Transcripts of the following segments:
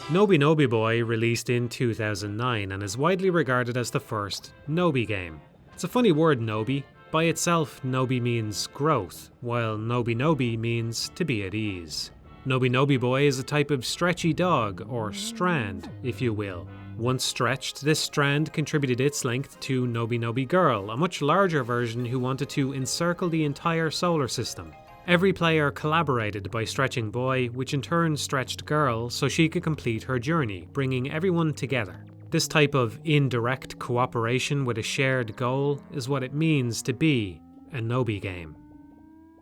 Nobi Nobi Boy released in 2009 and is widely regarded as the first Nobi game. It's a funny word, Nobi. By itself, Nobi means growth, while Nobi Nobi means to be at ease. Nobi Nobi Boy is a type of stretchy dog, or strand, if you will. Once stretched, this strand contributed its length to Nobi Nobi Girl, a much larger version who wanted to encircle the entire solar system. Every player collaborated by stretching Boy, which in turn stretched Girl so she could complete her journey, bringing everyone together. This type of indirect cooperation with a shared goal is what it means to be a Nobi game.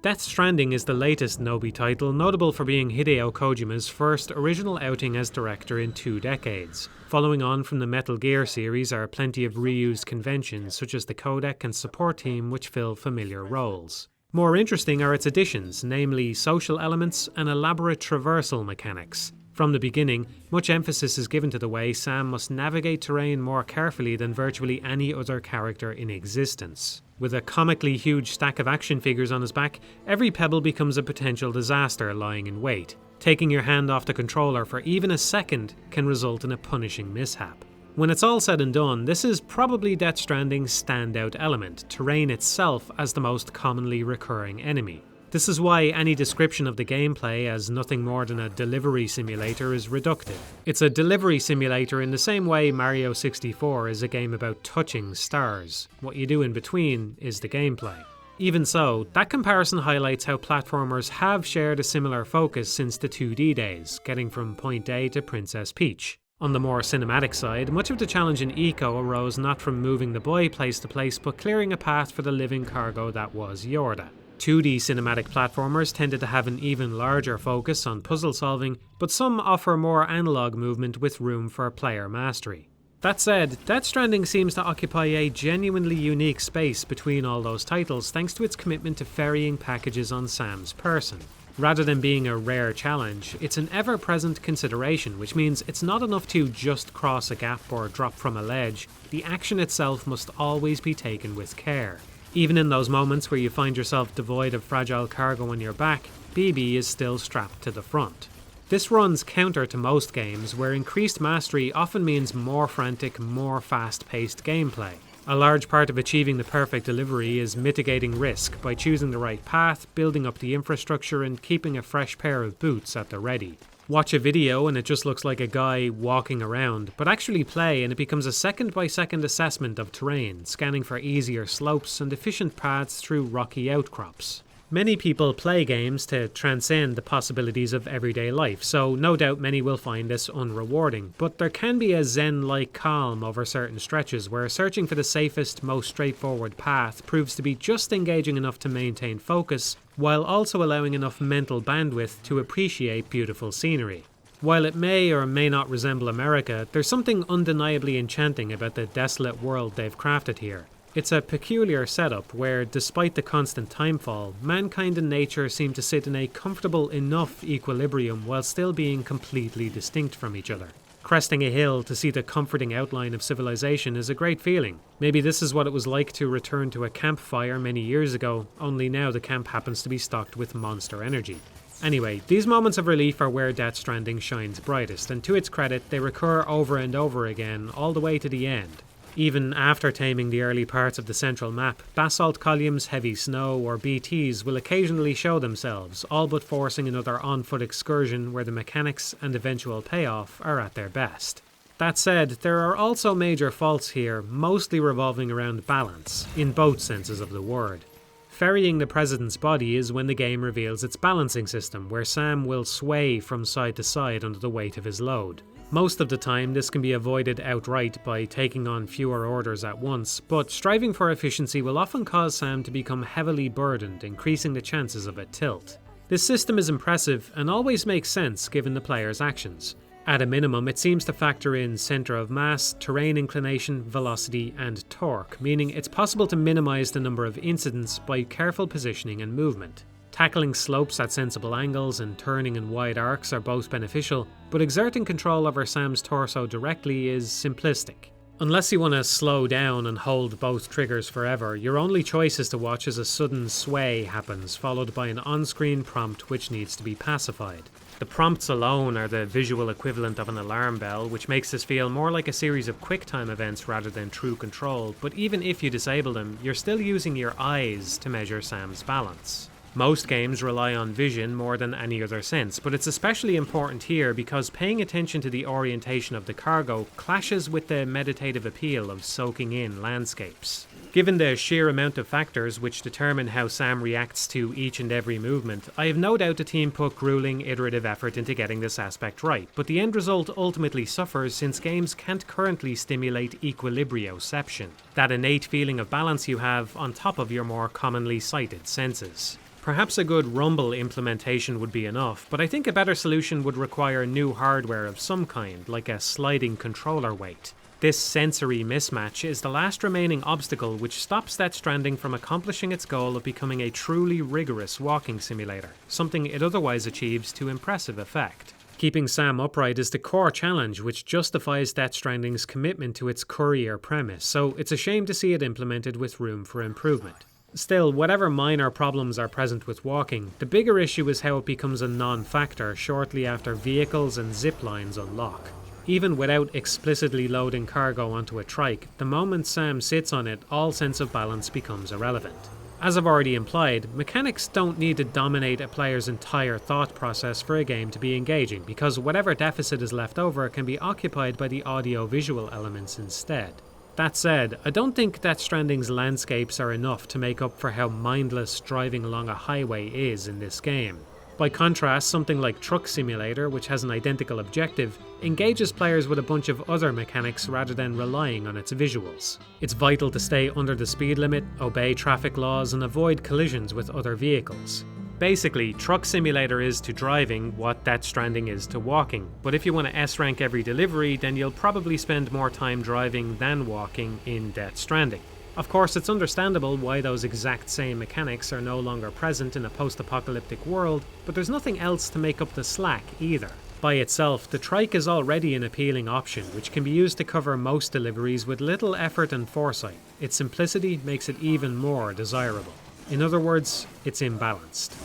Death Stranding is the latest Nobi title, notable for being Hideo Kojima's first original outing as director in 2 decades. Following on from the Metal Gear series are plenty of reused conventions such as the codec and support team which fill familiar roles. More interesting are its additions, namely social elements and elaborate traversal mechanics. From the beginning, much emphasis is given to the way Sam must navigate terrain more carefully than virtually any other character in existence. With a comically huge stack of action figures on his back, every pebble becomes a potential disaster lying in wait. Taking your hand off the controller for even a second can result in a punishing mishap. When it's all said and done, this is probably Death Stranding's standout element, terrain itself as the most commonly recurring enemy. This is why any description of the gameplay as nothing more than a delivery simulator is reductive. It's a delivery simulator in the same way Mario 64 is a game about touching stars. What you do in between is the gameplay. Even so, that comparison highlights how platformers have shared a similar focus since the 2D days, getting from point A to Princess Peach. On the more cinematic side, much of the challenge in Ico arose not from moving the boy place to place, but clearing a path for the living cargo that was Yorda. 2D cinematic platformers tended to have an even larger focus on puzzle solving, but some offer more analog movement with room for player mastery. That said, Death Stranding seems to occupy a genuinely unique space between all those titles thanks to its commitment to ferrying packages on Sam's person. Rather than being a rare challenge, it's an ever-present consideration, which means it's not enough to just cross a gap or drop from a ledge. The action itself must always be taken with care. Even in those moments where you find yourself devoid of fragile cargo on your back, BB is still strapped to the front. This runs counter to most games, where increased mastery often means more frantic, more fast-paced gameplay. A large part of achieving the perfect delivery is mitigating risk by choosing the right path, building up the infrastructure, and keeping a fresh pair of boots at the ready. Watch a video and it just looks like a guy walking around, but actually play and it becomes a second-by-second assessment of terrain, scanning for easier slopes and efficient paths through rocky outcrops. Many people play games to transcend the possibilities of everyday life, so no doubt many will find this unrewarding, but there can be a zen-like calm over certain stretches where searching for the safest, most straightforward path proves to be just engaging enough to maintain focus, while also allowing enough mental bandwidth to appreciate beautiful scenery. While it may or may not resemble America, there's something undeniably enchanting about the desolate world they've crafted here. It's a peculiar setup where, despite the constant timefall, mankind and nature seem to sit in a comfortable enough equilibrium while still being completely distinct from each other. Cresting a hill to see the comforting outline of civilization is a great feeling. Maybe this is what it was like to return to a campfire many years ago, only now the camp happens to be stocked with monster energy. Anyway, these moments of relief are where Death Stranding shines brightest, and to its credit, they recur over and over again, all the way to the end. Even after taming the early parts of the central map, basalt columns, heavy snow, or BTs will occasionally show themselves, all but forcing another on-foot excursion where the mechanics and eventual payoff are at their best. That said, there are also major faults here, mostly revolving around balance, in both senses of the word. Ferrying the President's body is when the game reveals its balancing system, where Sam will sway from side to side under the weight of his load. Most of the time this can be avoided outright by taking on fewer orders at once, but striving for efficiency will often cause Sam to become heavily burdened, increasing the chances of a tilt. This system is impressive and always makes sense given the player's actions. At a minimum, it seems to factor in center of mass, terrain inclination, velocity, and torque, meaning it's possible to minimize the number of incidents by careful positioning and movement. Tackling slopes at sensible angles and turning in wide arcs are both beneficial, but exerting control over Sam's torso directly is simplistic. Unless you want to slow down and hold both triggers forever, your only choice is to watch as a sudden sway happens, followed by an on-screen prompt which needs to be pacified. The prompts alone are the visual equivalent of an alarm bell, which makes this feel more like a series of QuickTime events rather than true control, but even if you disable them, you're still using your eyes to measure Sam's balance. Most games rely on vision more than any other sense, but it's especially important here because paying attention to the orientation of the cargo clashes with the meditative appeal of soaking in landscapes. Given the sheer amount of factors which determine how Sam reacts to each and every movement, I have no doubt the team put grueling iterative effort into getting this aspect right, but the end result ultimately suffers since games can't currently stimulate equilibrioception, that innate feeling of balance you have on top of your more commonly cited senses. Perhaps a good rumble implementation would be enough, but I think a better solution would require new hardware of some kind, like a sliding controller weight. This sensory mismatch is the last remaining obstacle which stops Death Stranding from accomplishing its goal of becoming a truly rigorous walking simulator, something it otherwise achieves to impressive effect. Keeping Sam upright is the core challenge which justifies Death Stranding's commitment to its courier premise, so it's a shame to see it implemented with room for improvement. Still, whatever minor problems are present with walking, the bigger issue is how it becomes a non-factor shortly after vehicles and zip lines unlock. Even without explicitly loading cargo onto a trike, the moment Sam sits on it, all sense of balance becomes irrelevant. As I've already implied, mechanics don't need to dominate a player's entire thought process for a game to be engaging, because whatever deficit is left over can be occupied by the audio-visual elements instead. That said, I don't think Death Stranding's landscapes are enough to make up for how mindless driving along a highway is in this game. By contrast, something like Truck Simulator, which has an identical objective, engages players with a bunch of other mechanics rather than relying on its visuals. It's vital to stay under the speed limit, obey traffic laws, and avoid collisions with other vehicles. Basically, Truck Simulator is to driving what Death Stranding is to walking, but if you want to S-rank every delivery, then you'll probably spend more time driving than walking in Death Stranding. Of course, it's understandable why those exact same mechanics are no longer present in a post-apocalyptic world, but there's nothing else to make up the slack either. By itself, the trike is already an appealing option, which can be used to cover most deliveries with little effort and foresight. Its simplicity makes it even more desirable. In other words, it's imbalanced.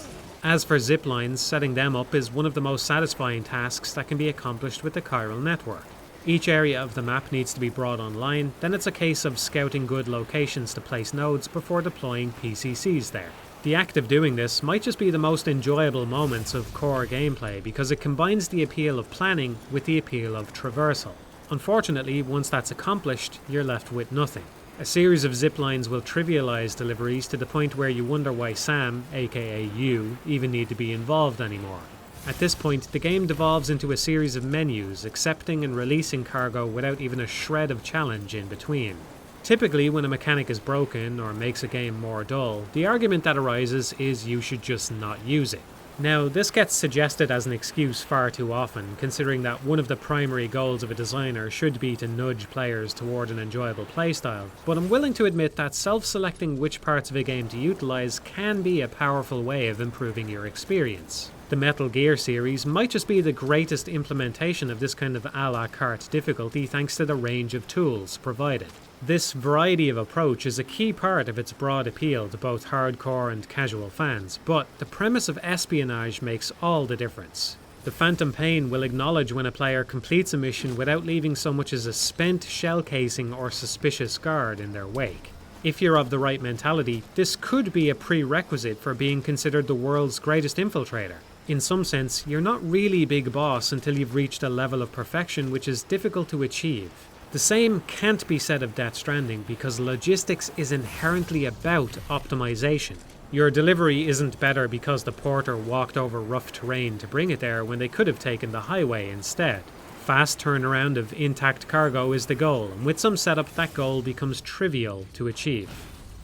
As for zip lines, setting them up is one of the most satisfying tasks that can be accomplished with the chiral network. Each area of the map needs to be brought online, then it's a case of scouting good locations to place nodes before deploying PCCs there. The act of doing this might just be the most enjoyable moments of core gameplay because it combines the appeal of planning with the appeal of traversal. Unfortunately, once that's accomplished, you're left with nothing. A series of zip lines will trivialize deliveries to the point where you wonder why Sam, aka you, even need to be involved anymore. At this point, the game devolves into a series of menus, accepting and releasing cargo without even a shred of challenge in between. Typically, when a mechanic is broken or makes a game more dull, the argument that arises is you should just not use it. Now, this gets suggested as an excuse far too often, considering that one of the primary goals of a designer should be to nudge players toward an enjoyable playstyle, but I'm willing to admit that self-selecting which parts of a game to utilize can be a powerful way of improving your experience. The Metal Gear series might just be the greatest implementation of this kind of a la carte difficulty thanks to the range of tools provided. This variety of approach is a key part of its broad appeal to both hardcore and casual fans, but the premise of espionage makes all the difference. The Phantom Pain will acknowledge when a player completes a mission without leaving so much as a spent shell casing or suspicious guard in their wake. If you're of the right mentality, this could be a prerequisite for being considered the world's greatest infiltrator. In some sense, you're not really Big Boss until you've reached a level of perfection which is difficult to achieve. The same can't be said of Death Stranding because logistics is inherently about optimization. Your delivery isn't better because the porter walked over rough terrain to bring it there when they could have taken the highway instead. Fast turnaround of intact cargo is the goal, and with some setup that goal becomes trivial to achieve.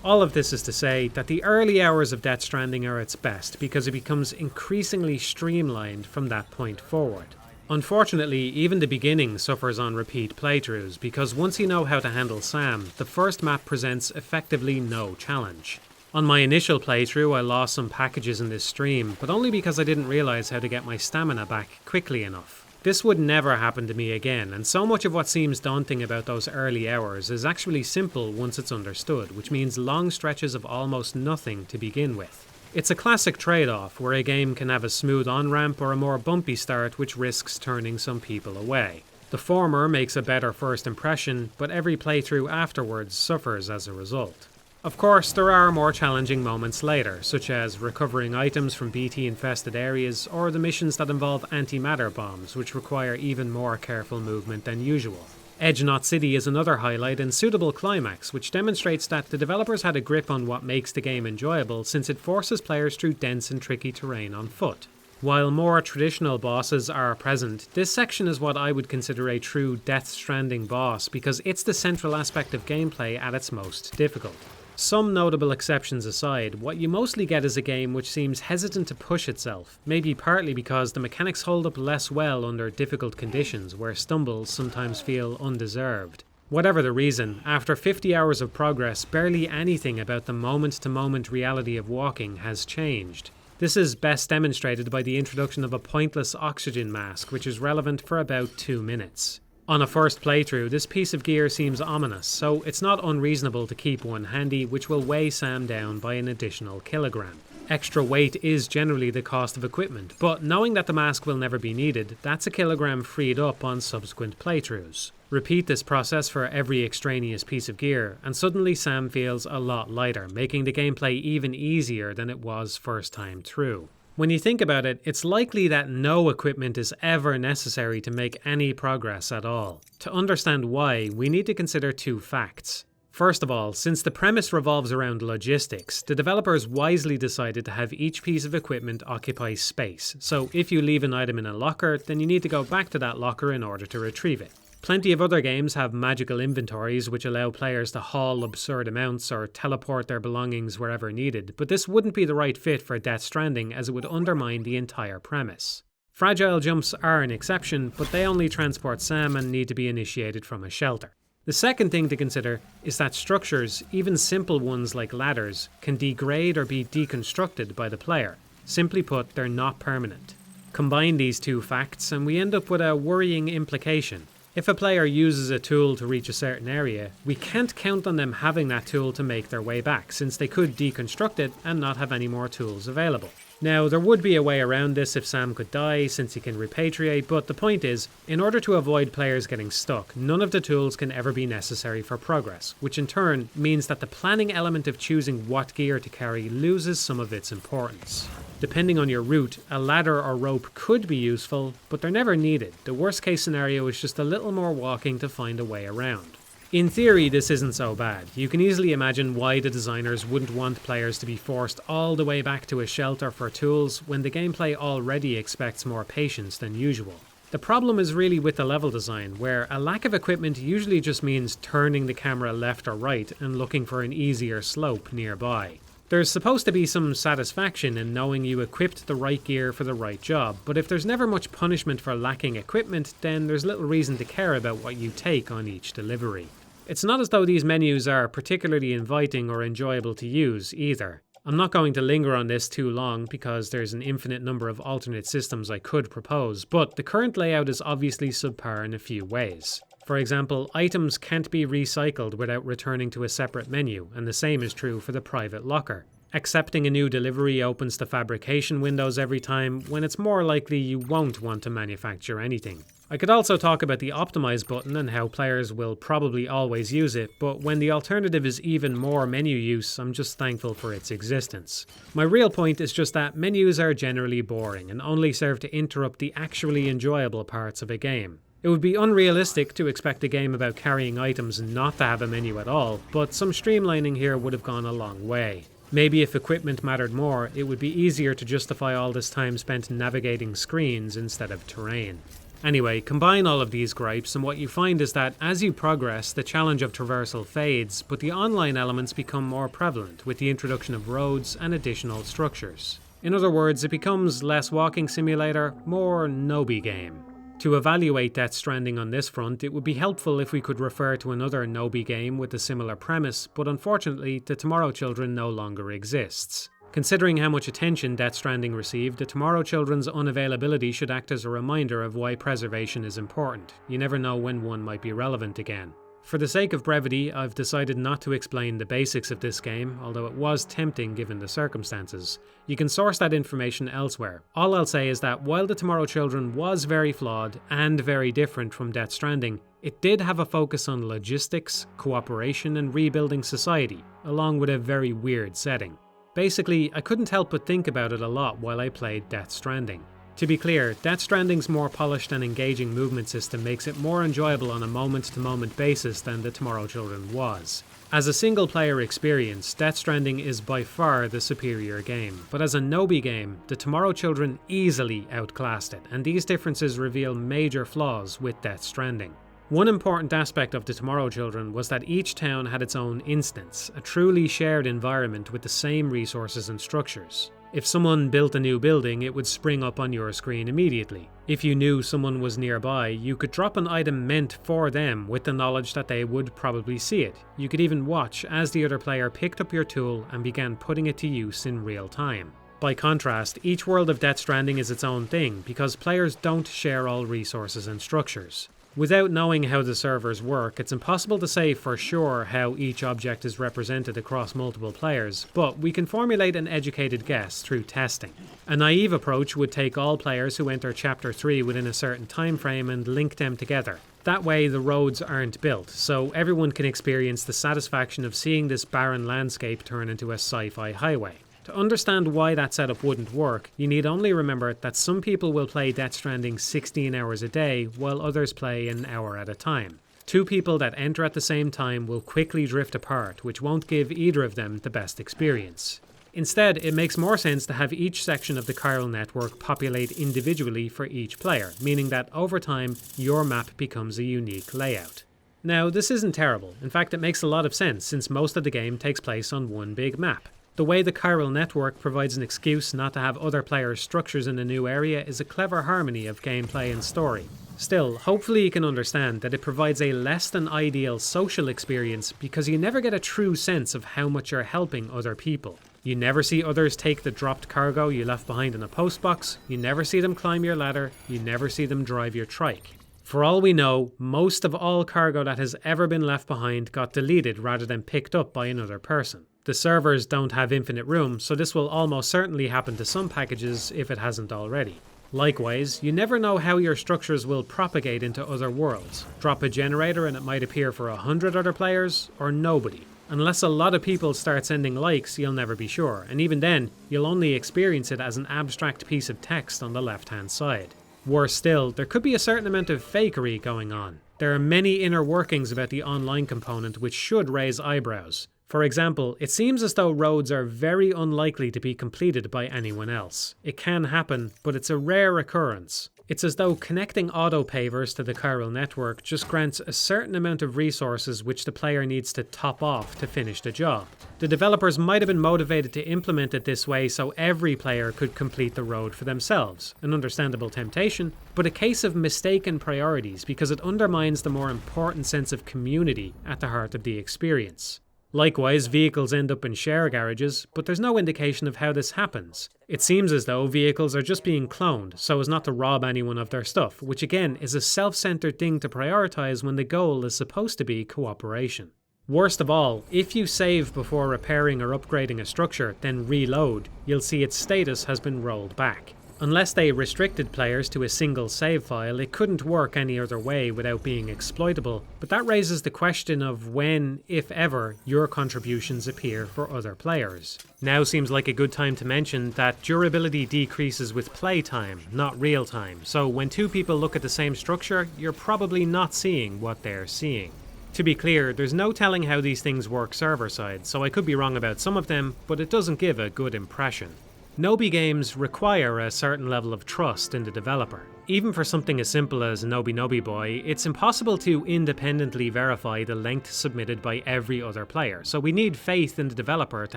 All of this is to say that the early hours of Death Stranding are its best because it becomes increasingly streamlined from that point forward. Unfortunately, even the beginning suffers on repeat playthroughs because once you know how to handle Sam, the first map presents effectively no challenge. On my initial playthrough I lost some packages in this stream, but only because I didn't realise how to get my stamina back quickly enough. This would never happen to me again, and so much of what seems daunting about those early hours is actually simple once it's understood, which means long stretches of almost nothing to begin with. It's a classic trade-off where a game can have a smooth on-ramp or a more bumpy start which risks turning some people away. The former makes a better first impression, but every playthrough afterwards suffers as a result. Of course, there are more challenging moments later, such as recovering items from BT-infested areas or the missions that involve antimatter bombs, which require even more careful movement than usual. Edge Knot City is another highlight and suitable climax, which demonstrates that the developers had a grip on what makes the game enjoyable since it forces players through dense and tricky terrain on foot. While more traditional bosses are present, this section is what I would consider a true Death Stranding boss because it's the central aspect of gameplay at its most difficult. Some notable exceptions aside, what you mostly get is a game which seems hesitant to push itself, maybe partly because the mechanics hold up less well under difficult conditions where stumbles sometimes feel undeserved. Whatever the reason, after 50 hours of progress, barely anything about the moment-to-moment reality of walking has changed. This is best demonstrated by the introduction of a pointless oxygen mask, which is relevant for about 2 minutes. On a first playthrough, this piece of gear seems ominous, so it's not unreasonable to keep one handy, which will weigh Sam down by an additional kilogram. Extra weight is generally the cost of equipment, but knowing that the mask will never be needed, that's a kilogram freed up on subsequent playthroughs. Repeat this process for every extraneous piece of gear, and suddenly Sam feels a lot lighter, making the gameplay even easier than it was first time through. When you think about it, it's likely that no equipment is ever necessary to make any progress at all. To understand why, we need to consider 2 facts. First of all, since the premise revolves around logistics, the developers wisely decided to have each piece of equipment occupy space, so if you leave an item in a locker, then you need to go back to that locker in order to retrieve it. Plenty of other games have magical inventories which allow players to haul absurd amounts or teleport their belongings wherever needed, but this wouldn't be the right fit for Death Stranding as it would undermine the entire premise. Fragile jumps are an exception, but they only transport Sam and need to be initiated from a shelter. The second thing to consider is that structures, even simple ones like ladders, can degrade or be deconstructed by the player. Simply put, they're not permanent. Combine these 2 facts and we end up with a worrying implication. If a player uses a tool to reach a certain area, we can't count on them having that tool to make their way back, since they could deconstruct it and not have any more tools available. Now, there would be a way around this if Sam could die, since he can repatriate, but the point is, in order to avoid players getting stuck, none of the tools can ever be necessary for progress, which in turn means that the planning element of choosing what gear to carry loses some of its importance. Depending on your route, a ladder or rope could be useful, but they're never needed. The worst case scenario is just a little more walking to find a way around. In theory, this isn't so bad. You can easily imagine why the designers wouldn't want players to be forced all the way back to a shelter for tools when the gameplay already expects more patience than usual. The problem is really with the level design, where a lack of equipment usually just means turning the camera left or right and looking for an easier slope nearby. There's supposed to be some satisfaction in knowing you equipped the right gear for the right job, but if there's never much punishment for lacking equipment, then there's little reason to care about what you take on each delivery. It's not as though these menus are particularly inviting or enjoyable to use either. I'm not going to linger on this too long because there's an infinite number of alternate systems I could propose, but the current layout is obviously subpar in a few ways. For example, items can't be recycled without returning to a separate menu, and the same is true for the private locker. Accepting a new delivery opens the fabrication windows every time, when it's more likely you won't want to manufacture anything. I could also talk about the optimize button and how players will probably always use it, but when the alternative is even more menu use, I'm just thankful for its existence. My real point is just that menus are generally boring and only serve to interrupt the actually enjoyable parts of a game. It would be unrealistic to expect a game about carrying items not to have a menu at all, but some streamlining here would have gone a long way. Maybe if equipment mattered more, it would be easier to justify all this time spent navigating screens instead of terrain. Anyway, combine all of these gripes and what you find is that as you progress, the challenge of traversal fades, but the online elements become more prevalent with the introduction of roads and additional structures. In other words, it becomes less walking simulator, more Nobi game. To evaluate Death Stranding on this front, it would be helpful if we could refer to another Nobi game with a similar premise, but unfortunately, the Tomorrow Children no longer exists. Considering how much attention Death Stranding received, the Tomorrow Children's unavailability should act as a reminder of why preservation is important. You never know when one might be relevant again. For the sake of brevity, I've decided not to explain the basics of this game, although it was tempting given the circumstances. You can source that information elsewhere. All I'll say is that while The Tomorrow Children was very flawed and very different from Death Stranding, it did have a focus on logistics, cooperation, and rebuilding society, along with a very weird setting. Basically, I couldn't help but think about it a lot while I played Death Stranding. To be clear, Death Stranding's more polished and engaging movement system makes it more enjoyable on a moment-to-moment basis than The Tomorrow Children was. As a single-player experience, Death Stranding is by far the superior game, but as a Nobi game, The Tomorrow Children easily outclassed it, and these differences reveal major flaws with Death Stranding. One important aspect of The Tomorrow Children was that each town had its own instance, a truly shared environment with the same resources and structures. If someone built a new building, it would spring up on your screen immediately. If you knew someone was nearby, you could drop an item meant for them with the knowledge that they would probably see it. You could even watch as the other player picked up your tool and began putting it to use in real time. By contrast, each world of Death Stranding is its own thing because players don't share all resources and structures. Without knowing how the servers work, it's impossible to say for sure how each object is represented across multiple players, but we can formulate an educated guess through testing. A naive approach would take all players who enter Chapter 3 within a certain time frame and link them together. That way the roads aren't built, so everyone can experience the satisfaction of seeing this barren landscape turn into a sci-fi highway. To understand why that setup wouldn't work, you need only remember that some people will play Death Stranding 16 hours a day, while others play an hour at a time. Two people that enter at the same time will quickly drift apart, which won't give either of them the best experience. Instead, it makes more sense to have each section of the chiral network populate individually for each player, meaning that over time, your map becomes a unique layout. Now, this isn't terrible. In fact, it makes a lot of sense since most of the game takes place on one big map. The way the chiral network provides an excuse not to have other players' structures in a new area is a clever harmony of gameplay and story. Still, hopefully you can understand that it provides a less than ideal social experience because you never get a true sense of how much you're helping other people. You never see others take the dropped cargo you left behind in a postbox, you never see them climb your ladder, you never see them drive your trike. For all we know, most of all cargo that has ever been left behind got deleted rather than picked up by another person. The servers don't have infinite room, so this will almost certainly happen to some packages if it hasn't already. Likewise, you never know how your structures will propagate into other worlds. Drop a generator and it might appear for 100 other players, or nobody. Unless a lot of people start sending likes, you'll never be sure, and even then, you'll only experience it as an abstract piece of text on the left-hand side. Worse still, there could be a certain amount of fakery going on. There are many inner workings about the online component which should raise eyebrows. For example, it seems as though roads are very unlikely to be completed by anyone else. It can happen, but it's a rare occurrence. It's as though connecting auto-pavers to the chiral network just grants a certain amount of resources which the player needs to top off to finish the job. The developers might have been motivated to implement it this way so every player could complete the road for themselves. An understandable temptation, but a case of mistaken priorities because it undermines the more important sense of community at the heart of the experience. Likewise, vehicles end up in share garages, but there's no indication of how this happens. It seems as though vehicles are just being cloned so as not to rob anyone of their stuff, which again is a self-centered thing to prioritize when the goal is supposed to be cooperation. Worst of all, if you save before repairing or upgrading a structure, then reload, you'll see its status has been rolled back. Unless they restricted players to a single save file, it couldn't work any other way without being exploitable, but that raises the question of when, if ever, your contributions appear for other players. Now seems like a good time to mention that durability decreases with playtime, not real time, so when two people look at the same structure, you're probably not seeing what they're seeing. To be clear, there's no telling how these things work server-side, so I could be wrong about some of them, but it doesn't give a good impression. Nobi games require a certain level of trust in the developer. Even for something as simple as Nobi Nobi Boy, it's impossible to independently verify the length submitted by every other player, so we need faith in the developer to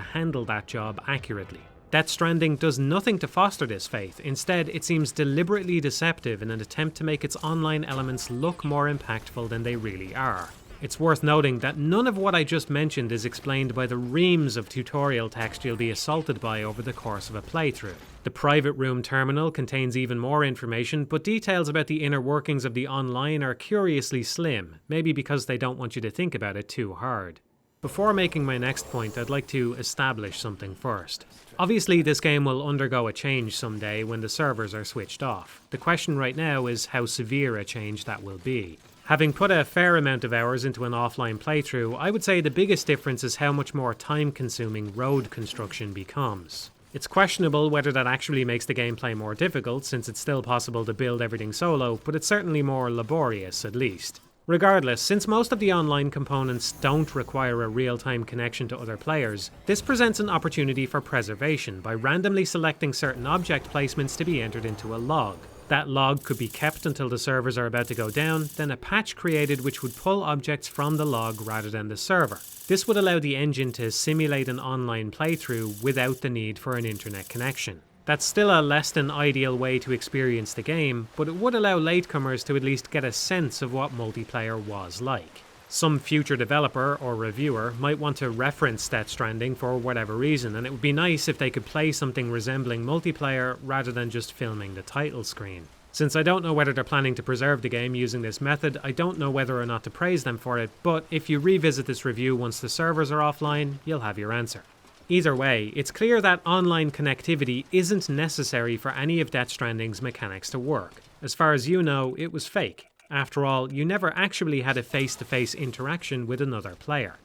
handle that job accurately. Death Stranding does nothing to foster this faith. Instead, it seems deliberately deceptive in an attempt to make its online elements look more impactful than they really are. It's worth noting that none of what I just mentioned is explained by the reams of tutorial text you'll be assaulted by over the course of a playthrough. The private room terminal contains even more information, but details about the inner workings of the online are curiously slim, maybe because they don't want you to think about it too hard. Before making my next point, I'd like to establish something first. Obviously, this game will undergo a change someday when the servers are switched off. The question right now is how severe a change that will be. Having put a fair amount of hours into an offline playthrough, I would say the biggest difference is how much more time-consuming road construction becomes. It's questionable whether that actually makes the gameplay more difficult, since it's still possible to build everything solo, but it's certainly more laborious at least. Regardless, since most of the online components don't require a real-time connection to other players, this presents an opportunity for preservation by randomly selecting certain object placements to be entered into a log. That log could be kept until the servers are about to go down, then a patch created which would pull objects from the log rather than the server. This would allow the engine to simulate an online playthrough without the need for an internet connection. That's still a less than ideal way to experience the game, but it would allow latecomers to at least get a sense of what multiplayer was like. Some future developer or reviewer might want to reference Death Stranding for whatever reason, and it would be nice if they could play something resembling multiplayer rather than just filming the title screen. Since I don't know whether they're planning to preserve the game using this method, I don't know whether or not to praise them for it, but if you revisit this review once the servers are offline, you'll have your answer. Either way, it's clear that online connectivity isn't necessary for any of Death Stranding's mechanics to work. As far as you know, it was fake. After all, you never actually had a face-to-face interaction with another player.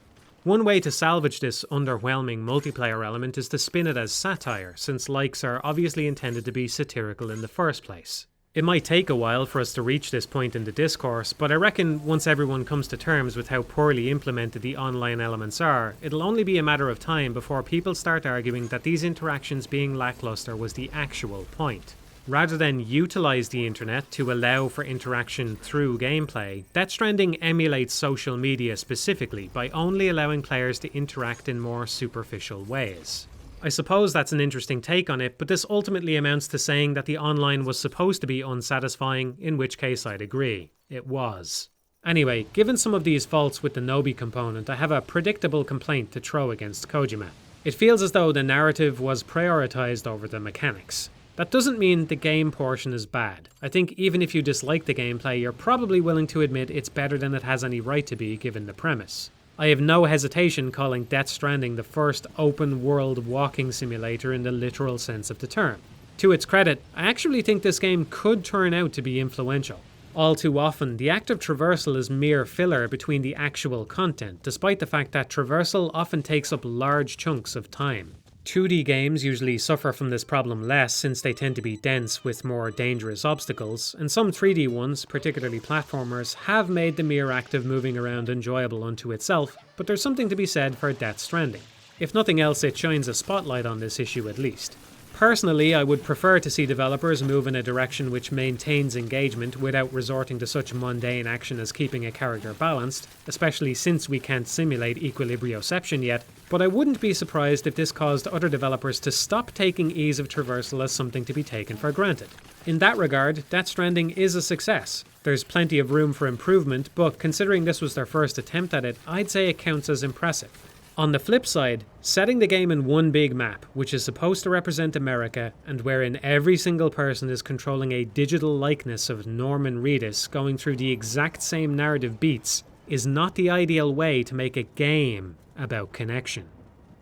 One way to salvage this underwhelming multiplayer element is to spin it as satire, since likes are obviously intended to be satirical in the first place. It might take a while for us to reach this point in the discourse, but I reckon once everyone comes to terms with how poorly implemented the online elements are, it'll only be a matter of time before people start arguing that these interactions being lackluster was the actual point. Rather than utilize the internet to allow for interaction through gameplay, Death Stranding emulates social media specifically by only allowing players to interact in more superficial ways. I suppose that's an interesting take on it, but this ultimately amounts to saying that the online was supposed to be unsatisfying, in which case I'd agree. It was. Anyway, given some of these faults with the Nobi component, I have a predictable complaint to throw against Kojima. It feels as though the narrative was prioritized over the mechanics. That doesn't mean the game portion is bad. I think even if you dislike the gameplay, you're probably willing to admit it's better than it has any right to be given the premise. I have no hesitation calling Death Stranding the first open-world walking simulator in the literal sense of the term. To its credit, I actually think this game could turn out to be influential. All too often, the act of traversal is mere filler between the actual content, despite the fact that traversal often takes up large chunks of time. 2D games usually suffer from this problem less since they tend to be dense with more dangerous obstacles, and some 3D ones, particularly platformers, have made the mere act of moving around enjoyable unto itself, but there's something to be said for Death Stranding. If nothing else, it shines a spotlight on this issue at least. Personally, I would prefer to see developers move in a direction which maintains engagement without resorting to such mundane action as keeping a character balanced, especially since we can't simulate equilibrioception yet, but I wouldn't be surprised if this caused other developers to stop taking ease of traversal as something to be taken for granted. In that regard, Death Stranding is a success. There's plenty of room for improvement, but considering this was their first attempt at it, I'd say it counts as impressive. On the flip side, setting the game in one big map, which is supposed to represent America, and wherein every single person is controlling a digital likeness of Norman Reedus going through the exact same narrative beats, is not the ideal way to make a game about connection.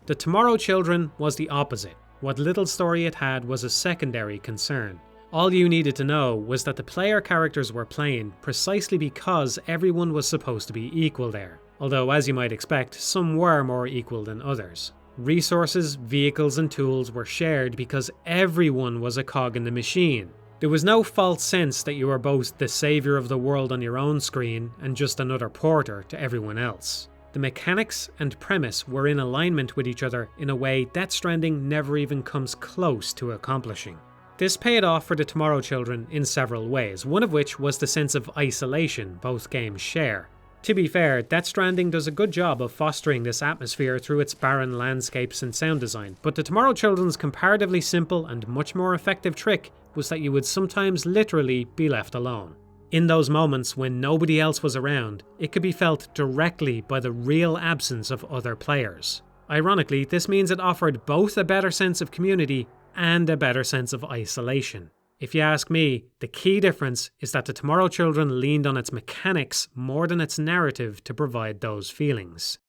The Tomorrow Children was the opposite. What little story it had was a secondary concern. All you needed to know was that the player characters were playing precisely because everyone was supposed to be equal there. Although, as you might expect, some were more equal than others. Resources, vehicles and tools were shared because everyone was a cog in the machine. There was no false sense that you were both the savior of the world on your own screen and just another porter to everyone else. The mechanics and premise were in alignment with each other in a way Death Stranding never even comes close to accomplishing. This paid off for the Tomorrow Children in several ways, one of which was the sense of isolation both games share. To be fair, Death Stranding does a good job of fostering this atmosphere through its barren landscapes and sound design, but the Tomorrow Children's comparatively simple and much more effective trick was that you would sometimes literally be left alone. In those moments when nobody else was around, it could be felt directly by the real absence of other players. Ironically, this means it offered both a better sense of community and a better sense of isolation. If you ask me, the key difference is that the Tomorrow Children leaned on its mechanics more than its narrative to provide those feelings.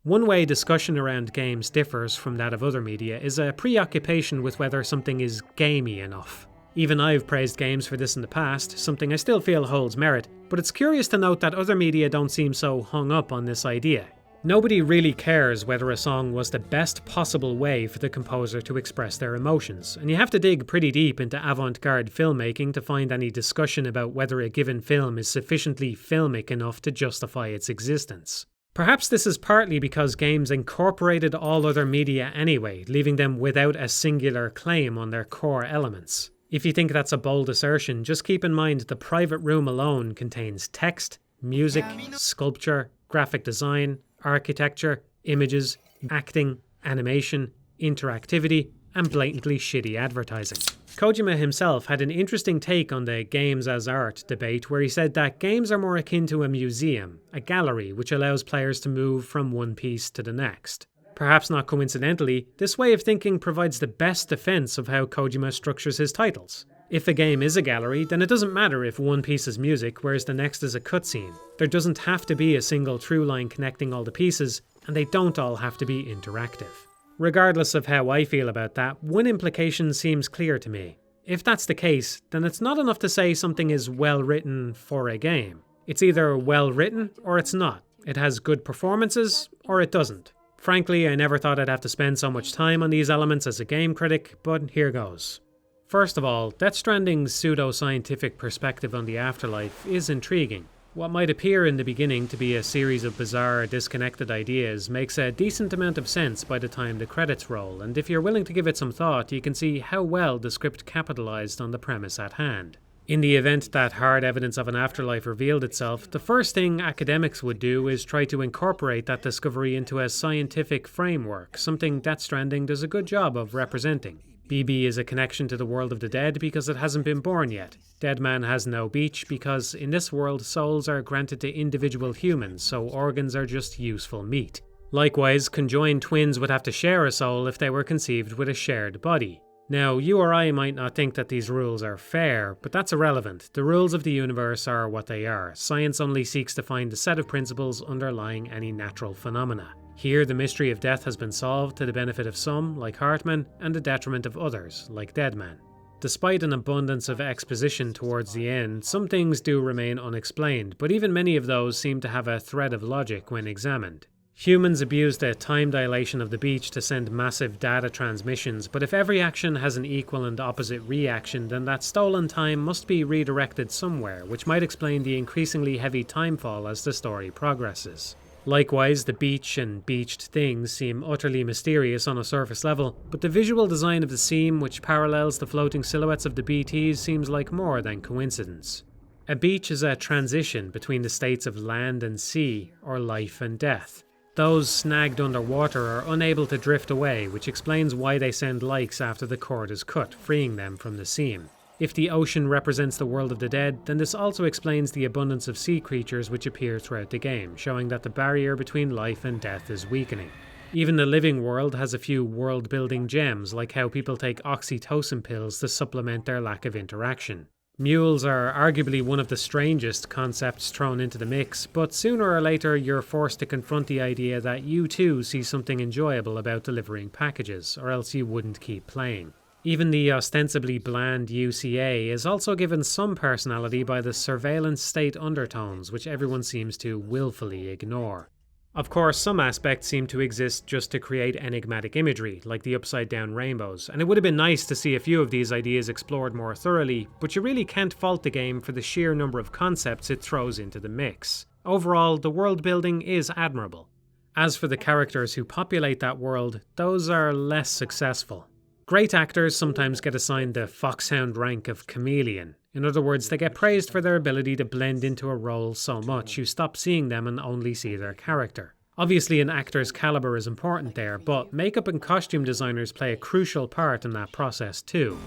One way discussion around games differs from that of other media is a preoccupation with whether something is gamey enough. Even I've praised games for this in the past, something I still feel holds merit, but it's curious to note that other media don't seem so hung up on this idea. Nobody really cares whether a song was the best possible way for the composer to express their emotions, and you have to dig pretty deep into avant-garde filmmaking to find any discussion about whether a given film is sufficiently filmic enough to justify its existence. Perhaps this is partly because games incorporated all other media anyway, leaving them without a singular claim on their core elements. If you think that's a bold assertion, just keep in mind the private room alone contains text, music, sculpture, graphic design, architecture, images, acting, animation, interactivity, and blatantly shitty advertising. Kojima himself had an interesting take on the games as art debate where he said that games are more akin to a museum, a gallery which allows players to move from one piece to the next. Perhaps not coincidentally, this way of thinking provides the best defense of how Kojima structures his titles. If a game is a gallery, then it doesn't matter if one piece is music whereas the next is a cutscene. There doesn't have to be a single through line connecting all the pieces, and they don't all have to be interactive. Regardless of how I feel about that, one implication seems clear to me. If that's the case, then it's not enough to say something is well written for a game. It's either well written or it's not. It has good performances or it doesn't. Frankly, I never thought I'd have to spend so much time on these elements as a game critic, but here goes. First of all, Death Stranding's pseudo-scientific perspective on the afterlife is intriguing. What might appear in the beginning to be a series of bizarre, disconnected ideas makes a decent amount of sense by the time the credits roll, and if you're willing to give it some thought, you can see how well the script capitalized on the premise at hand. In the event that hard evidence of an afterlife revealed itself, the first thing academics would do is try to incorporate that discovery into a scientific framework, something Death Stranding does a good job of representing. BB is a connection to the world of the dead because it hasn't been born yet. Deadman has no beach because in this world souls are granted to individual humans, so organs are just useful meat. Likewise, conjoined twins would have to share a soul if they were conceived with a shared body. Now, you or I might not think that these rules are fair, but that's irrelevant. The rules of the universe are what they are. Science only seeks to find the set of principles underlying any natural phenomena. Here, the mystery of death has been solved to the benefit of some, like Hartman, and the detriment of others, like Deadman. Despite an abundance of exposition towards the end, some things do remain unexplained, but even many of those seem to have a thread of logic when examined. Humans abuse the time dilation of the beach to send massive data transmissions, but if every action has an equal and opposite reaction, then that stolen time must be redirected somewhere, which might explain the increasingly heavy timefall as the story progresses. Likewise, the beach and beached things seem utterly mysterious on a surface level, but the visual design of the seam which parallels the floating silhouettes of the BTs seems like more than coincidence. A beach is a transition between the states of land and sea, or life and death. Those snagged underwater are unable to drift away, which explains why they send likes after the cord is cut, freeing them from the seam. If the ocean represents the world of the dead, then this also explains the abundance of sea creatures which appear throughout the game, showing that the barrier between life and death is weakening. Even the living world has a few world-building gems, like how people take oxytocin pills to supplement their lack of interaction. Mules are arguably one of the strangest concepts thrown into the mix, but sooner or later you're forced to confront the idea that you too see something enjoyable about delivering packages, or else you wouldn't keep playing. Even the ostensibly bland UCA is also given some personality by the surveillance state undertones, which everyone seems to willfully ignore. Of course, some aspects seem to exist just to create enigmatic imagery, like the upside-down rainbows, and it would have been nice to see a few of these ideas explored more thoroughly, but you really can't fault the game for the sheer number of concepts it throws into the mix. Overall, the world building is admirable. As for the characters who populate that world, those are less successful. Great actors sometimes get assigned the foxhound rank of chameleon. In other words, they get praised for their ability to blend into a role so much you stop seeing them and only see their character. Obviously, an actor's caliber is important there, but makeup and costume designers play a crucial part in that process too.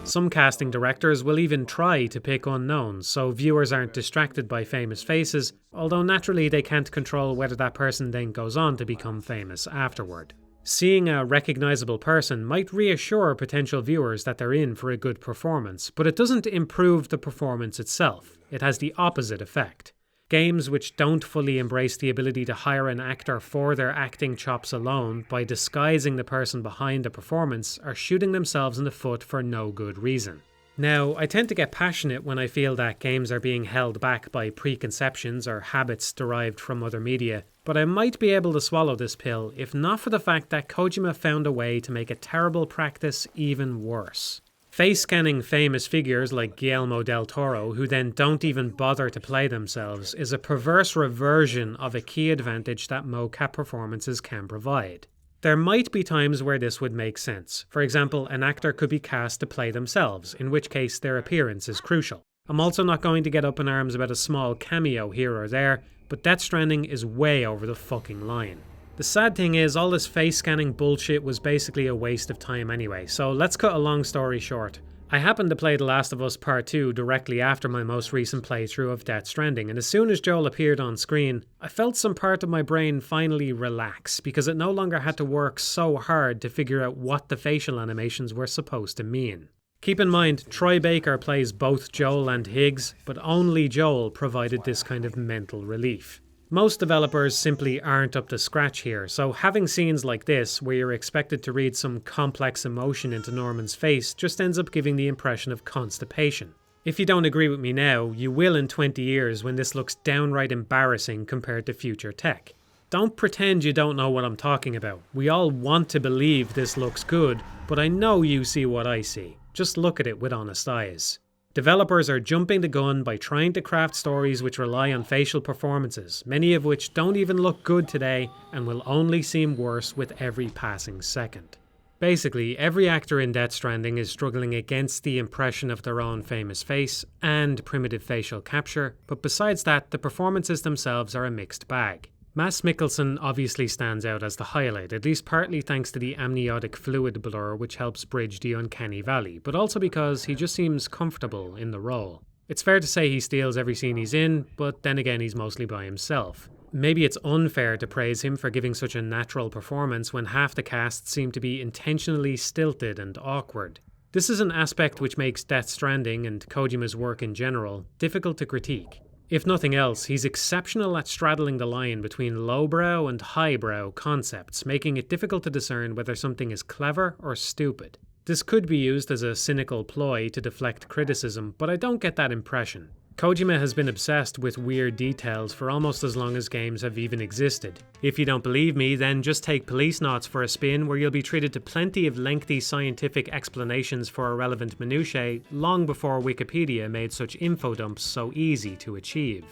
Some casting directors will even try to pick unknowns, so viewers aren't distracted by famous faces, although naturally they can't control whether that person then goes on to become famous afterward. Seeing a recognisable person might reassure potential viewers that they're in for a good performance, but it doesn't improve the performance itself. It has the opposite effect. Games which don't fully embrace the ability to hire an actor for their acting chops alone by disguising the person behind the performance are shooting themselves in the foot for no good reason. Now, I tend to get passionate when I feel that games are being held back by preconceptions or habits derived from other media, but I might be able to swallow this pill if not for the fact that Kojima found a way to make a terrible practice even worse. Face scanning famous figures like Guillermo del Toro, who then don't even bother to play themselves, is a perverse reversion of a key advantage that mocap performances can provide. There might be times where this would make sense. For example, an actor could be cast to play themselves, in which case their appearance is crucial. I'm also not going to get up in arms about a small cameo here or there, but Death Stranding is way over the fucking line. The sad thing is, all this face scanning bullshit was basically a waste of time anyway, so let's cut a long story short. I happened to play The Last of Us Part 2 directly after my most recent playthrough of Death Stranding, and as soon as Joel appeared on screen, I felt some part of my brain finally relax, because it no longer had to work so hard to figure out what the facial animations were supposed to mean. Keep in mind, Troy Baker plays both Joel and Higgs, but only Joel provided this kind of mental relief. Most developers simply aren't up to scratch here, so having scenes like this, where you're expected to read some complex emotion into Norman's face, just ends up giving the impression of constipation. If you don't agree with me now, you will in 20 years when this looks downright embarrassing compared to future tech. Don't pretend you don't know what I'm talking about. We all want to believe this looks good, but I know you see what I see. Just look at it with honest eyes. Developers are jumping the gun by trying to craft stories which rely on facial performances, many of which don't even look good today and will only seem worse with every passing second. Basically, every actor in Death Stranding is struggling against the impression of their own famous face and primitive facial capture, but besides that, the performances themselves are a mixed bag. Mads Mikkelsen obviously stands out as the highlight, at least partly thanks to the amniotic fluid blur which helps bridge the uncanny valley, but also because he just seems comfortable in the role. It's fair to say he steals every scene he's in, but then again he's mostly by himself. Maybe it's unfair to praise him for giving such a natural performance when half the cast seem to be intentionally stilted and awkward. This is an aspect which makes Death Stranding and Kojima's work in general difficult to critique. If nothing else, he's exceptional at straddling the line between lowbrow and highbrow concepts, making it difficult to discern whether something is clever or stupid. This could be used as a cynical ploy to deflect criticism, but I don't get that impression. Kojima has been obsessed with weird details for almost as long as games have even existed. If you don't believe me, then just take Policenauts for a spin, where you'll be treated to plenty of lengthy scientific explanations for irrelevant minutiae long before Wikipedia made such info dumps so easy to achieve.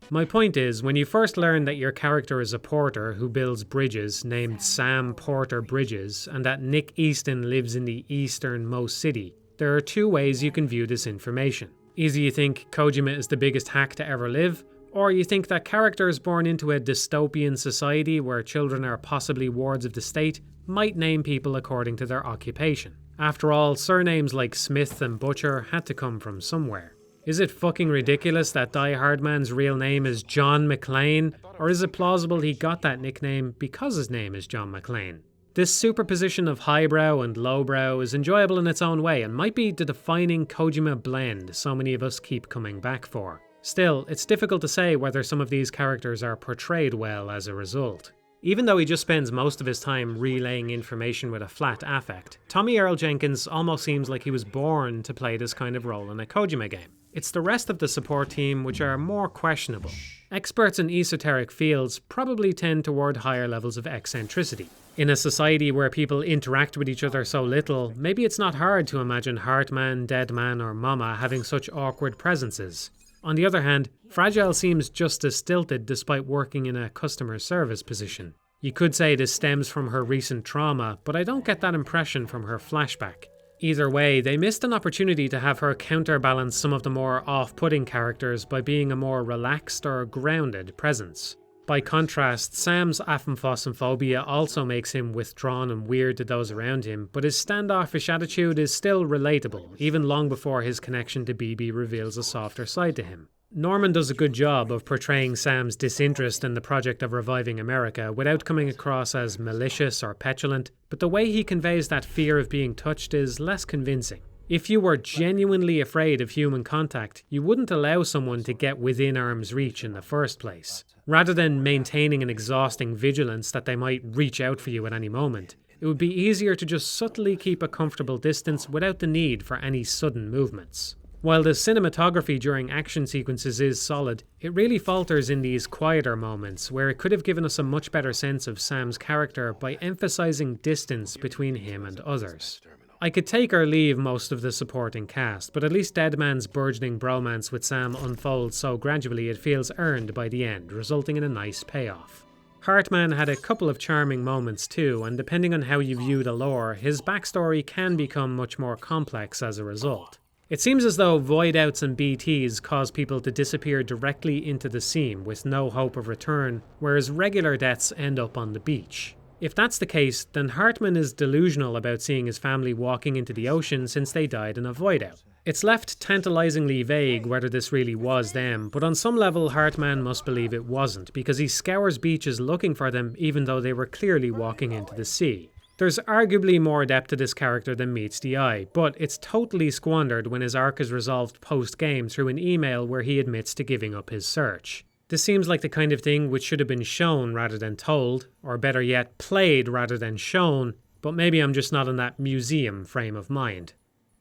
My point is, when you first learn that your character is a porter who builds bridges named Sam Porter Bridges, and that Nick Easton lives in the easternmost city, there are two ways you can view this information. Either you think Kojima is the biggest hack to ever live, or you think that characters born into a dystopian society where children are possibly wards of the state might name people according to their occupation. After all, surnames like Smith and Butcher had to come from somewhere. Is it fucking ridiculous that Die Hard Man's real name is John McClane, or is it plausible he got that nickname because his name is John McClane? This superposition of highbrow and lowbrow is enjoyable in its own way and might be the defining Kojima blend so many of us keep coming back for. Still, it's difficult to say whether some of these characters are portrayed well as a result. Even though he just spends most of his time relaying information with a flat affect, Tommy Earl Jenkins almost seems like he was born to play this kind of role in a Kojima game. It's the rest of the support team which are more questionable. Experts in esoteric fields probably tend toward higher levels of eccentricity. In a society where people interact with each other so little, maybe it's not hard to imagine Heartman, Deadman or Mama having such awkward presences. On the other hand, Fragile seems just as stilted despite working in a customer service position. You could say this stems from her recent trauma, but I don't get that impression from her flashback. Either way, they missed an opportunity to have her counterbalance some of the more off-putting characters by being a more relaxed or grounded presence. By contrast, Sam's aphophosphobia also makes him withdrawn and weird to those around him, but his standoffish attitude is still relatable, even long before his connection to BB reveals a softer side to him. Norman does a good job of portraying Sam's disinterest in the project of reviving America without coming across as malicious or petulant, but the way he conveys that fear of being touched is less convincing. If you were genuinely afraid of human contact, you wouldn't allow someone to get within arm's reach in the first place. Rather than maintaining an exhausting vigilance that they might reach out for you at any moment, it would be easier to just subtly keep a comfortable distance without the need for any sudden movements. While the cinematography during action sequences is solid, it really falters in these quieter moments where it could have given us a much better sense of Sam's character by emphasizing distance between him and others. I could take or leave most of the supporting cast, but at least Deadman's burgeoning bromance with Sam unfolds so gradually it feels earned by the end, resulting in a nice payoff. Heartman had a couple of charming moments too, and depending on how you view the lore, his backstory can become much more complex as a result. It seems as though voidouts and BTs cause people to disappear directly into the seam with no hope of return, whereas regular deaths end up on the beach. If that's the case, then Heartman is delusional about seeing his family walking into the ocean since they died in a voidout. It's left tantalizingly vague whether this really was them, but on some level Heartman must believe it wasn't, because he scours beaches looking for them even though they were clearly walking into the sea. There's arguably more depth to this character than meets the eye, but it's totally squandered when his arc is resolved post-game through an email where he admits to giving up his search. This seems like the kind of thing which should have been shown rather than told, or better yet, played rather than shown, but maybe I'm just not in that museum frame of mind.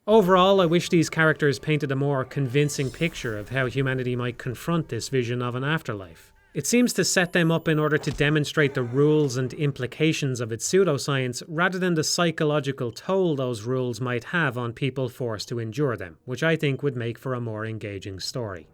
Overall, I wish these characters painted a more convincing picture of how humanity might confront this vision of an afterlife. It seems to set them up in order to demonstrate the rules and implications of its pseudoscience rather than the psychological toll those rules might have on people forced to endure them, which I think would make for a more engaging story.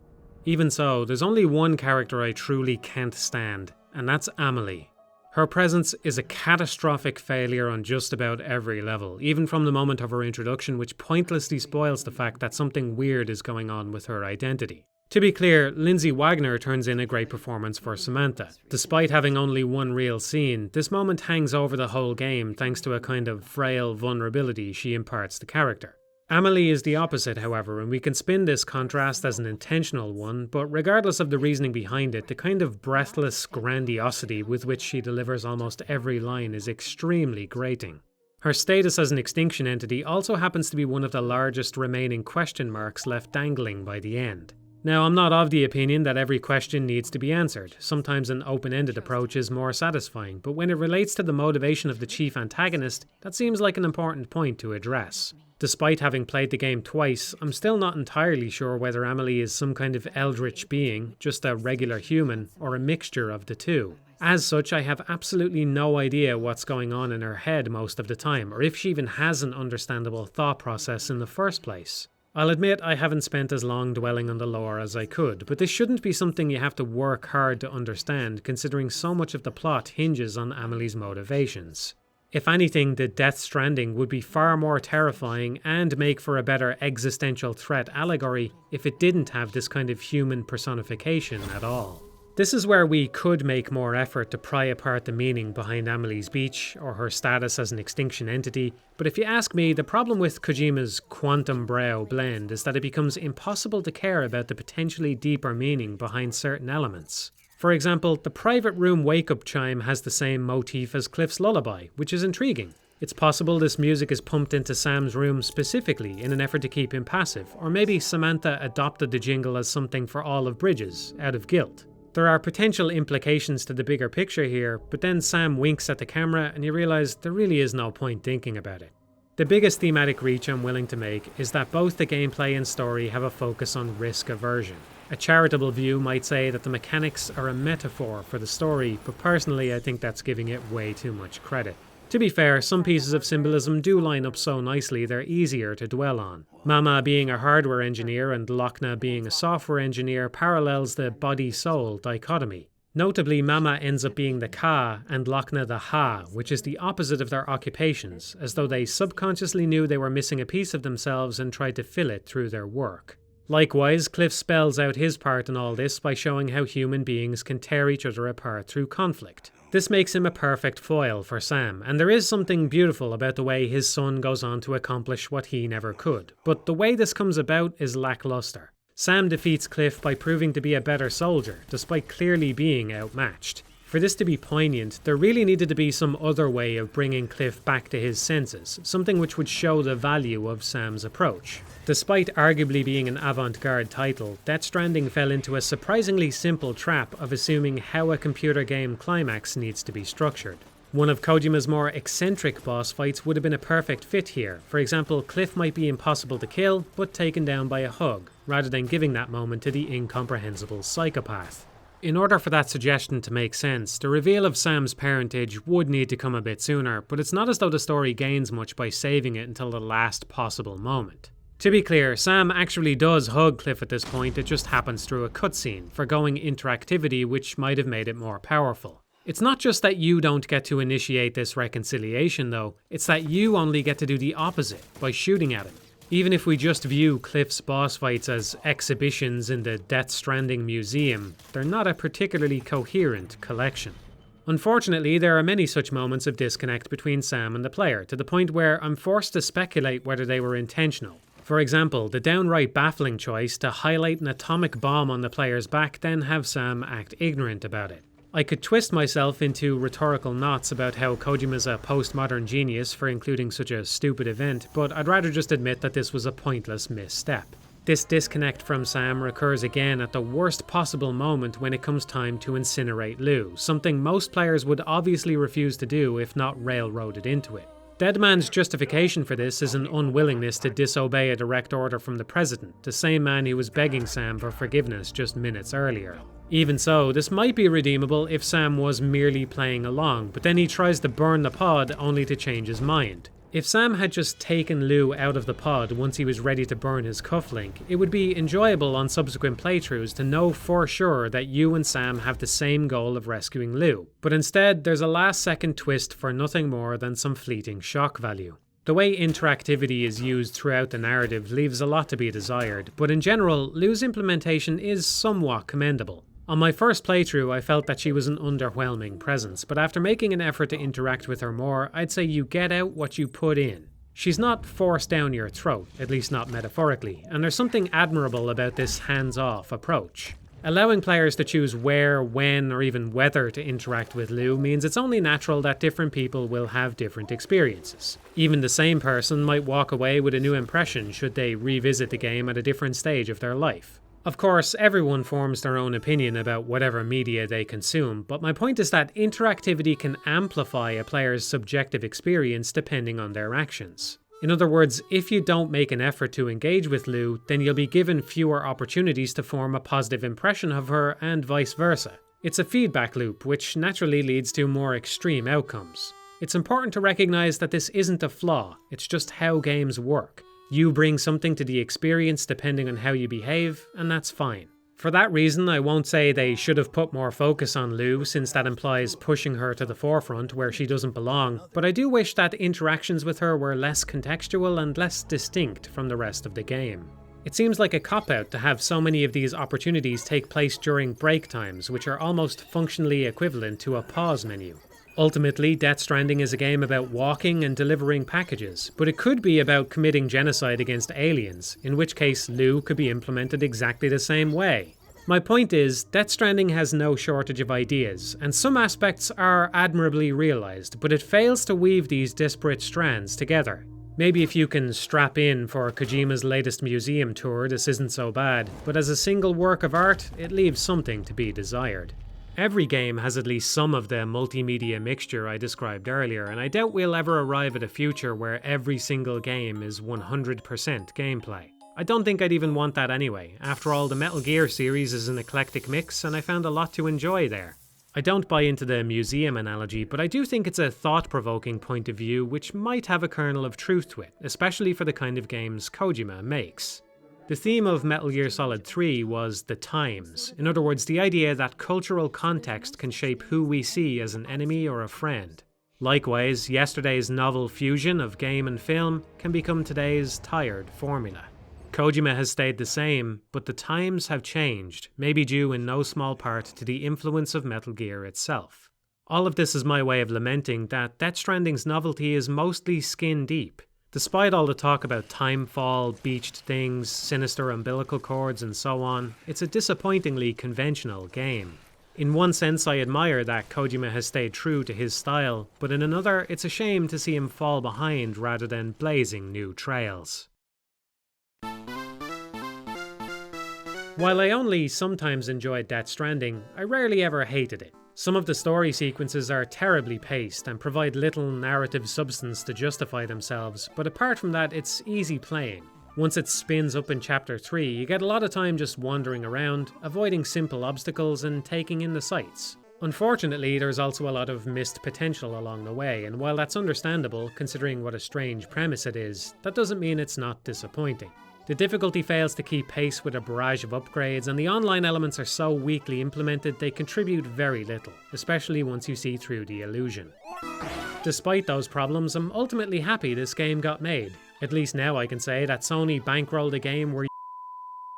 Even so, there's only one character I truly can't stand, and that's Amelie. Her presence is a catastrophic failure on just about every level, even from the moment of her introduction, which pointlessly spoils the fact that something weird is going on with her identity. To be clear, Lindsay Wagner turns in a great performance for Samantha. Despite having only one real scene, this moment hangs over the whole game thanks to a kind of frail vulnerability she imparts to the character. Amelie is the opposite, however, and we can spin this contrast as an intentional one, but regardless of the reasoning behind it, the kind of breathless grandiosity with which she delivers almost every line is extremely grating. Her status as an extinction entity also happens to be one of the largest remaining question marks left dangling by the end. Now, I'm not of the opinion that every question needs to be answered. Sometimes an open-ended approach is more satisfying, but when it relates to the motivation of the chief antagonist, that seems like an important point to address. Despite having played the game twice, I'm still not entirely sure whether Amelie is some kind of eldritch being, just a regular human, or a mixture of the two. As such, I have absolutely no idea what's going on in her head most of the time, or if she even has an understandable thought process in the first place. I'll admit I haven't spent as long dwelling on the lore as I could, but this shouldn't be something you have to work hard to understand, considering so much of the plot hinges on Amelie's motivations. If anything, the Death Stranding would be far more terrifying and make for a better existential threat allegory if it didn't have this kind of human personification at all. This is where we could make more effort to pry apart the meaning behind Amelie's Beach or her status as an extinction entity, but if you ask me, the problem with Kojima's Quantum Brew blend is that it becomes impossible to care about the potentially deeper meaning behind certain elements. For example, the private room wake-up chime has the same motif as Cliff's lullaby, which is intriguing. It's possible this music is pumped into Sam's room specifically in an effort to keep him passive, or maybe Samantha adopted the jingle as something for all of Bridges, out of guilt. There are potential implications to the bigger picture here, but then Sam winks at the camera and you realise there really is no point thinking about it. The biggest thematic reach I'm willing to make is that both the gameplay and story have a focus on risk aversion. A charitable view might say that the mechanics are a metaphor for the story, but personally I think that's giving it way too much credit. To be fair, some pieces of symbolism do line up so nicely they're easier to dwell on. Mama being a hardware engineer and Lochna being a software engineer parallels the body-soul dichotomy. Notably, Mama ends up being the Ka and Lochna the Ha, which is the opposite of their occupations, as though they subconsciously knew they were missing a piece of themselves and tried to fill it through their work. Likewise, Cliff spells out his part in all this by showing how human beings can tear each other apart through conflict. This makes him a perfect foil for Sam, and there is something beautiful about the way his son goes on to accomplish what he never could. But the way this comes about is lackluster. Sam defeats Cliff by proving to be a better soldier, despite clearly being outmatched. For this to be poignant, there really needed to be some other way of bringing Cliff back to his senses, something which would show the value of Sam's approach. Despite arguably being an avant-garde title, Death Stranding fell into a surprisingly simple trap of assuming how a computer game climax needs to be structured. One of Kojima's more eccentric boss fights would have been a perfect fit here. For example, Cliff might be impossible to kill, but taken down by a hug, rather than giving that moment to the incomprehensible psychopath. In order for that suggestion to make sense, the reveal of Sam's parentage would need to come a bit sooner, but it's not as though the story gains much by saving it until the last possible moment. To be clear, Sam actually does hug Cliff at this point, it just happens through a cutscene, forgoing interactivity which might have made it more powerful. It's not just that you don't get to initiate this reconciliation though, it's that you only get to do the opposite, by shooting at him. Even if we just view Cliff's boss fights as exhibitions in the Death Stranding museum, they're not a particularly coherent collection. Unfortunately, there are many such moments of disconnect between Sam and the player, to the point where I'm forced to speculate whether they were intentional. For example, the downright baffling choice to highlight an atomic bomb on the player's back, then have Sam act ignorant about it. I could twist myself into rhetorical knots about how Kojima's a postmodern genius for including such a stupid event, but I'd rather just admit that this was a pointless misstep. This disconnect from Sam recurs again at the worst possible moment when it comes time to incinerate Lou, something most players would obviously refuse to do if not railroaded into it. Deadman's justification for this is an unwillingness to disobey a direct order from the president, the same man who was begging Sam for forgiveness just minutes earlier. Even so, this might be redeemable if Sam was merely playing along, but then he tries to burn the pod only to change his mind. If Sam had just taken Lou out of the pod once he was ready to burn his cufflink, it would be enjoyable on subsequent playthroughs to know for sure that you and Sam have the same goal of rescuing Lou, but instead there's a last second twist for nothing more than some fleeting shock value. The way interactivity is used throughout the narrative leaves a lot to be desired, but in general, Lou's implementation is somewhat commendable. On my first playthrough, I felt that she was an underwhelming presence, but after making an effort to interact with her more, I'd say you get out what you put in. She's not forced down your throat, at least not metaphorically, and there's something admirable about this hands-off approach. Allowing players to choose where, when, or even whether to interact with Lou means it's only natural that different people will have different experiences. Even the same person might walk away with a new impression should they revisit the game at a different stage of their life. Of course, everyone forms their own opinion about whatever media they consume, but my point is that interactivity can amplify a player's subjective experience depending on their actions. In other words, if you don't make an effort to engage with Lou, then you'll be given fewer opportunities to form a positive impression of her and vice versa. It's a feedback loop, which naturally leads to more extreme outcomes. It's important to recognize that this isn't a flaw, it's just how games work. You bring something to the experience depending on how you behave, and that's fine. For that reason, I won't say they should have put more focus on Lou, since that implies pushing her to the forefront where she doesn't belong, but I do wish that interactions with her were less contextual and less distinct from the rest of the game. It seems like a cop-out to have so many of these opportunities take place during break times, which are almost functionally equivalent to a pause menu. Ultimately, Death Stranding is a game about walking and delivering packages, but it could be about committing genocide against aliens, in which case Lou could be implemented exactly the same way. My point is, Death Stranding has no shortage of ideas, and some aspects are admirably realised, but it fails to weave these disparate strands together. Maybe if you can strap in for Kojima's latest museum tour, this isn't so bad, but as a single work of art, it leaves something to be desired. Every game has at least some of the multimedia mixture I described earlier, and I doubt we'll ever arrive at a future where every single game is 100% gameplay. I don't think I'd even want that anyway. After all, the Metal Gear series is an eclectic mix, and I found a lot to enjoy there. I don't buy into the museum analogy, but I do think it's a thought-provoking point of view which might have a kernel of truth to it, especially for the kind of games Kojima makes. The theme of Metal Gear Solid 3 was the times. In other words, the idea that cultural context can shape who we see as an enemy or a friend. Likewise, yesterday's novel fusion of game and film can become today's tired formula. Kojima has stayed the same, but the times have changed, maybe due in no small part to the influence of Metal Gear itself. All of this is my way of lamenting that Death Stranding's novelty is mostly skin deep. Despite all the talk about timefall, beached things, sinister umbilical cords and so on, it's a disappointingly conventional game. In one sense, I admire that Kojima has stayed true to his style, but in another, it's a shame to see him fall behind rather than blazing new trails. While I only sometimes enjoyed Death Stranding, I rarely ever hated it. Some of the story sequences are terribly paced and provide little narrative substance to justify themselves, but apart from that, it's easy playing. Once it spins up in Chapter 3, you get a lot of time just wandering around, avoiding simple obstacles and taking in the sights. Unfortunately, there's also a lot of missed potential along the way, and while that's understandable, considering what a strange premise it is, that doesn't mean it's not disappointing. The difficulty fails to keep pace with a barrage of upgrades, and the online elements are so weakly implemented they contribute very little, especially once you see through the illusion. Despite those problems, I'm ultimately happy this game got made. At least now I can say that Sony bankrolled a game where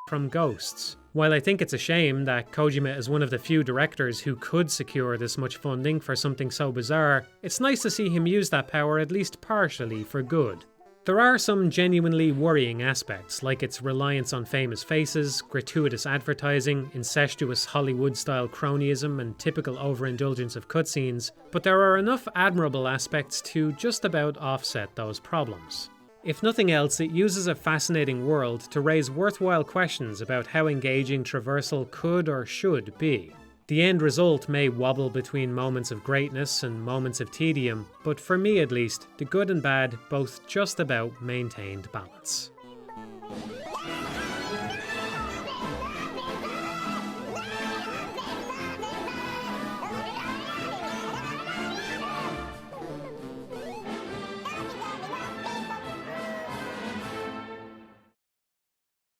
from Ghosts. While I think it's a shame that Kojima is one of the few directors who could secure this much funding for something so bizarre, it's nice to see him use that power at least partially for good. There are some genuinely worrying aspects, like its reliance on famous faces, gratuitous advertising, incestuous Hollywood-style cronyism, and typical overindulgence of cutscenes, but there are enough admirable aspects to just about offset those problems. If nothing else, it uses a fascinating world to raise worthwhile questions about how engaging traversal could or should be. The end result may wobble between moments of greatness and moments of tedium, but for me at least, the good and bad both just about maintained balance.